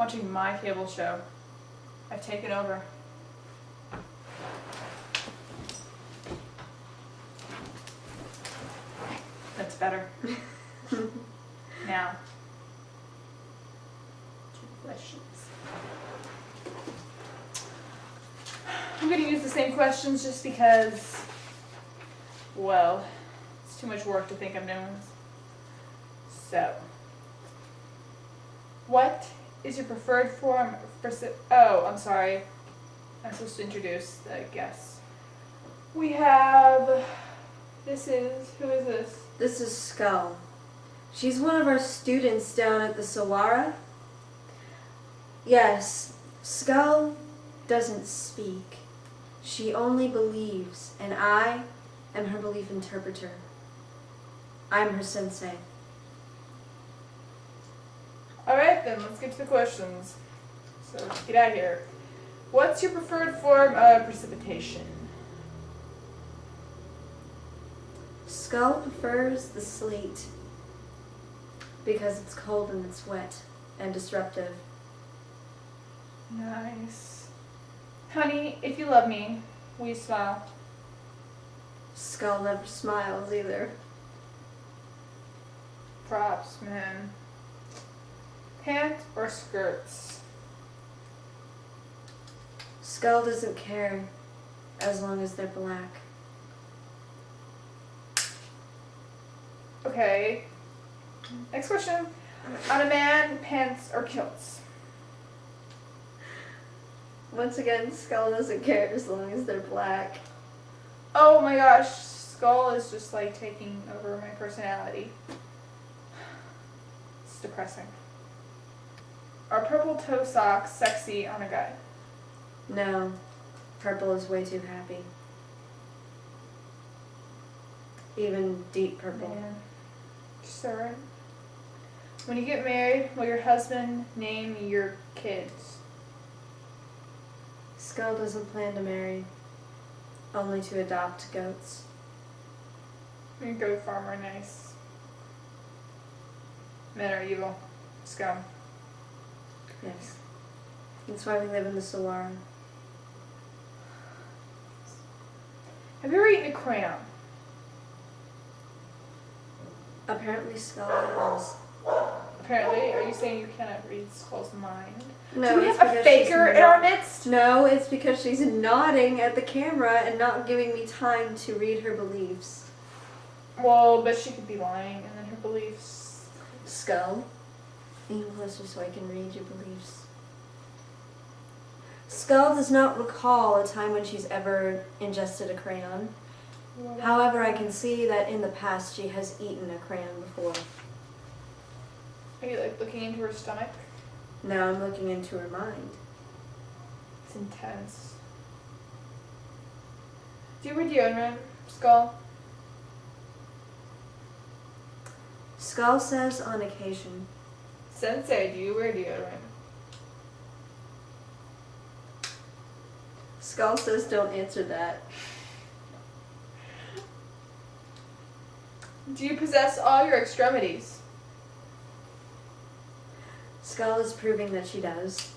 watching my cable show. I've taken over. That's better. Now, 2 questions. I'm going to use the same questions just because, well, it's too much work to think I'm doing this. So, what is your preferred form for... Oh, I'm sorry. I'm supposed to introduce the guests. We have... Who is this? This is Skull. She's one of our students down at the Sawara. Yes, Skull doesn't speak. She only believes, and I am her belief interpreter. I'm her sensei. Alright then, let's get to the questions. So, get out of here. What's your preferred form of precipitation? Skull prefers the sleet because it's cold and it's wet and disruptive. Nice. Honey, if you love me, will you smile? Skull never smiles either. Props, man. Pants or skirts? Skull doesn't care as long as they're black. Okay. Next question. On a man, pants or kilts? Once again, Skull doesn't care as long as they're black. Oh my gosh, Skull is just like taking over my personality. It's depressing. Are purple toe socks sexy on a guy? No, purple is way too happy. Even deep purple. Man. Sir, when you get married, will your husband name your kids? Skull doesn't plan to marry, only to adopt goats. You goat farmer, nice. Men are evil. Scum. Yes. That's why we live in the Sawara. Have you ever eaten a crayon? Apparently Skull has. Apparently, are you saying you cannot read Skull's mind? No, Do we it's have a because faker she's in our not- midst? No, it's because she's nodding at the camera and not giving me time to read her beliefs. Well, but she could be lying, and then her beliefs. Skull, lean closer so I can read your beliefs. Skull does not recall a time when she's ever ingested a crayon. However, I can see that in the past she has eaten a crayon before. Are you like looking into her stomach? Now I'm looking into her mind. It's intense. Do you wear deodorant, Skull? Skull says on occasion. Sensei, do you wear deodorant? Skull says don't answer that. Do you possess all your extremities? Skull is proving that she does.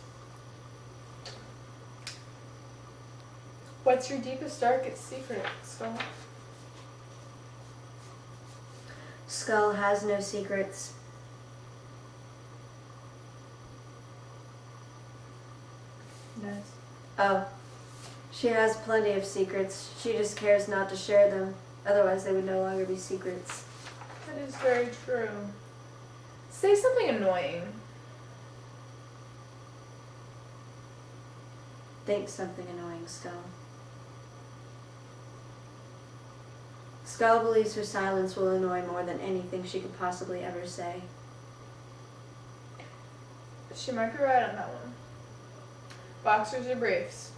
What's your deepest, darkest secret, Skull? Skull has no secrets. Nice. Oh, she has plenty of secrets. She just cares not to share them. Otherwise they would no longer be secrets. That is very true. Say something annoying. Think something annoying, Skull. Skull believes her silence will annoy more than anything she could possibly ever say. She might be right on that one. Boxers or briefs?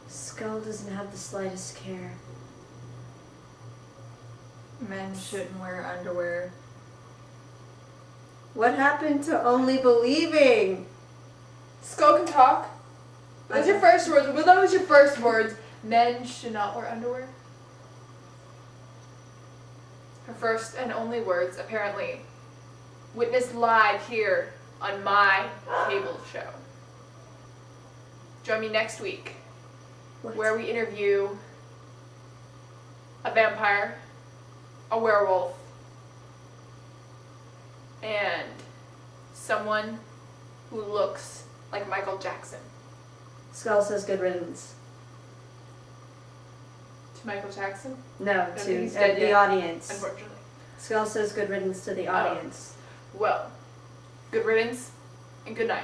Skull doesn't have the slightest care. Men shouldn't wear underwear. What happened to only believing? Skull can talk. Those are your first words. Well, that was your first words. Men should not wear underwear. Her first and only words, apparently, witnessed live here on my cable show. Join me next week, What? where we interview a vampire, a werewolf, and someone who looks like Michael Jackson. Skull says good riddance. To Michael Jackson, No, think to he's dead the yet, audience. unfortunately. Skull says good riddance to the audience. Well, good riddance and good night.